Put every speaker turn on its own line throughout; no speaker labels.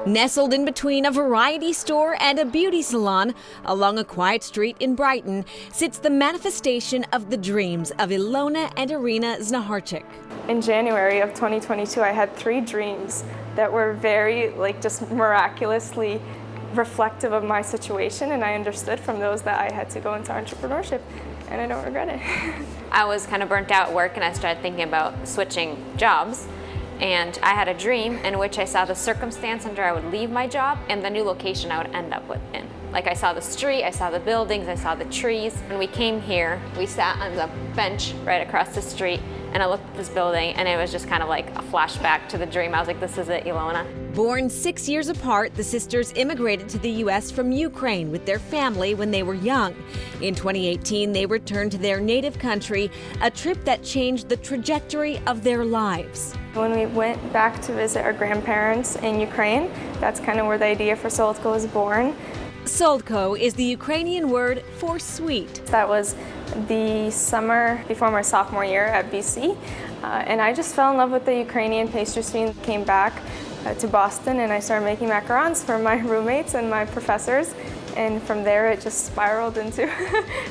Nestled in between a variety store and a beauty salon along a quiet street in Brighton sits the manifestation of the dreams of Ilona and Irina Znaharczyk.
In January of 2022, I had 3 dreams that were very, just miraculously reflective of my situation, and I understood from those that I had to go into entrepreneurship, and I don't regret it.
I was kind of burnt out at work, and I started thinking about switching jobs. And I had a dream in which I saw the circumstance under I would leave my job and the new location I would end up in. Like, I saw the street, I saw the buildings, I saw the trees. When we came here, we sat on the bench right across the street, and I looked at this building, and it was just kind of like a flashback to the dream. I was like, this is it, Ilona.
Born 6 years apart, the sisters immigrated to the U.S. from Ukraine with their family when they were young. In 2018, they returned to their native country, a trip that changed the trajectory of their lives.
When we went back to visit our grandparents in Ukraine, that's kind of where the idea for Soco was born.
Soco is the Ukrainian word for sweet.
That was the summer before my sophomore year at BC, and I just fell in love with the Ukrainian pastry scene. Came back to Boston, and I started making macarons for my roommates and my professors, and from there it just spiraled into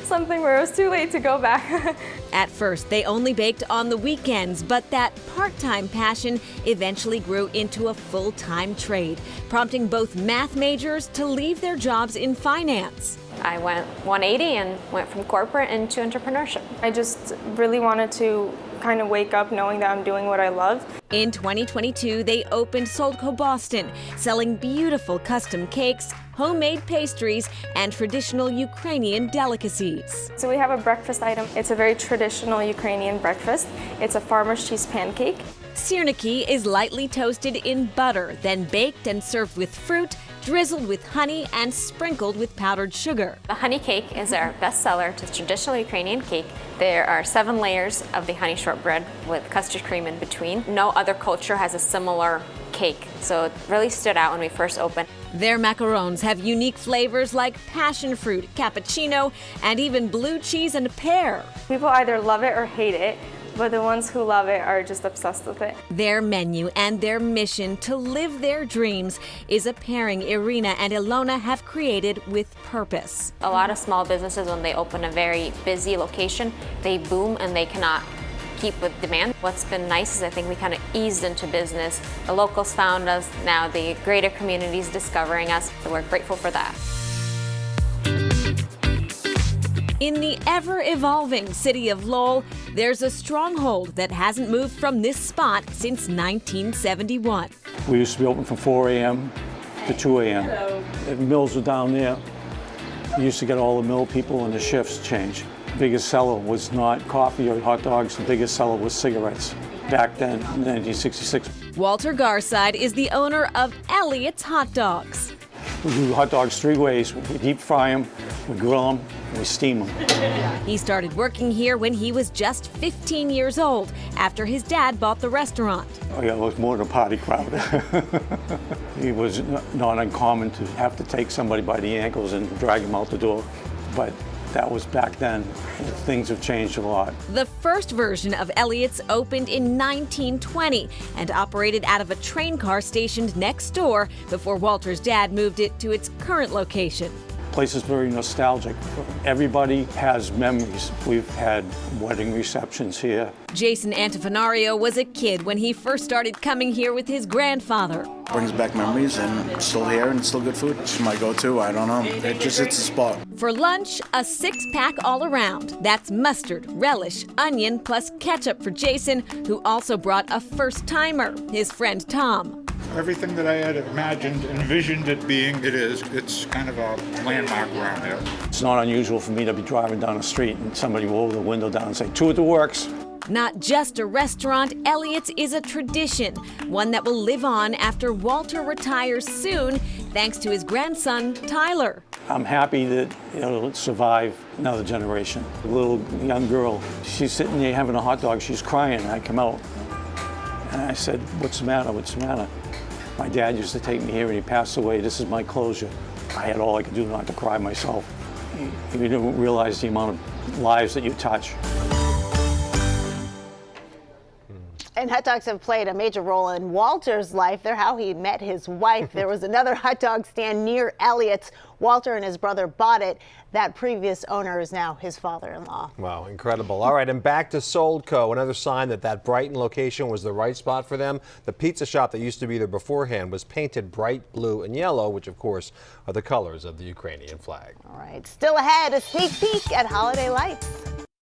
something where it was too late to go back.
At first, they only baked on the weekends, but that part-time passion eventually grew into a full-time trade, prompting both math majors to leave their jobs in finance.
I went 180 and went from corporate into entrepreneurship.
I just really wanted to kind of wake up knowing that I'm doing what I love.
In 2022, they opened Soco Boston, selling beautiful custom cakes, homemade pastries, and traditional Ukrainian delicacies.
So we have a breakfast item. It's a very traditional Ukrainian breakfast. It's a farmer's cheese pancake.
Syrniki is lightly toasted in butter, then baked and served with fruit, drizzled with honey, and sprinkled with powdered sugar.
The honey cake is our best seller. It's a traditional Ukrainian cake. There are 7 layers of the honey shortbread with custard cream in between. No other culture has a similar cake, so it really stood out when we first opened.
Their macarons have unique flavors like passion fruit, cappuccino, and even blue cheese and pear.
People either love it or hate it, but the ones who love it are just obsessed with it.
Their menu and their mission to live their dreams is a pairing Irina and Ilona have created with purpose.
A lot of small businesses, when they open a very busy location, they boom and they cannot keep with demand. What's been nice is I think we kind of eased into business. The locals found us, now the greater community is discovering us, so we're grateful for that.
In the ever-evolving city of Lowell, there's a stronghold that hasn't moved from this spot since 1971.
We used to be open from 4 a.m. to 2 a.m. The mills were down there. We used to get all the mill people and the shifts changed. The biggest seller was not coffee or hot dogs. The biggest seller was cigarettes back then in 1966.
Walter Garside is the owner of Elliot's Hot Dogs.
We do hot dogs 3 ways. We deep fry them, we grill them, and we steam them.
He started working here when he was just 15 years old, after his dad bought the restaurant.
Oh yeah, it was more than a party crowd. It was not uncommon to have to take somebody by the ankles and drag them out the door, but that was back then. Things have changed a lot.
The first version of Elliot's opened in 1920 and operated out of a train car stationed next door before Walter's dad moved it to its current location.
The place is very nostalgic. Everybody has memories. We've had wedding receptions here.
Jason Antifonario was a kid when he first started coming here with his grandfather.
Brings back memories, and it's still here and it's still good food. It's my go-to, I don't know. It's a spot.
For lunch, a 6-pack all around. That's mustard, relish, onion, plus ketchup for Jason, who also brought a first-timer, his friend Tom.
Everything that I had imagined, envisioned it being, it is. It's kind of a landmark around here.
It's not unusual for me to be driving down the street and somebody will roll the window down and say, "2 at the works."
Not just a restaurant, Elliot's is a tradition, one that will live on after Walter retires soon, thanks to his grandson, Tyler.
I'm happy that it'll survive another generation. A little young girl, she's sitting there having a hot dog, she's crying, and I come out. And I said, "What's the matter, what's the matter?" My dad used to take me here and he passed away. This is my closure. I had all I could do not to cry myself. You don't realize the amount of lives that you touch.
And hot dogs have played a major role in Walter's life. They're how he met his wife. There was another hot dog stand near Elliot's. Walter and his brother bought it. That previous owner is now his father-in-law.
Wow, incredible. All right, and back to Soldco. Another sign that that Brighton location was the right spot for them. The pizza shop that used to be there beforehand was painted bright blue and yellow, which of course are the colors of the Ukrainian flag.
All right, still ahead, a sneak peek at holiday lights.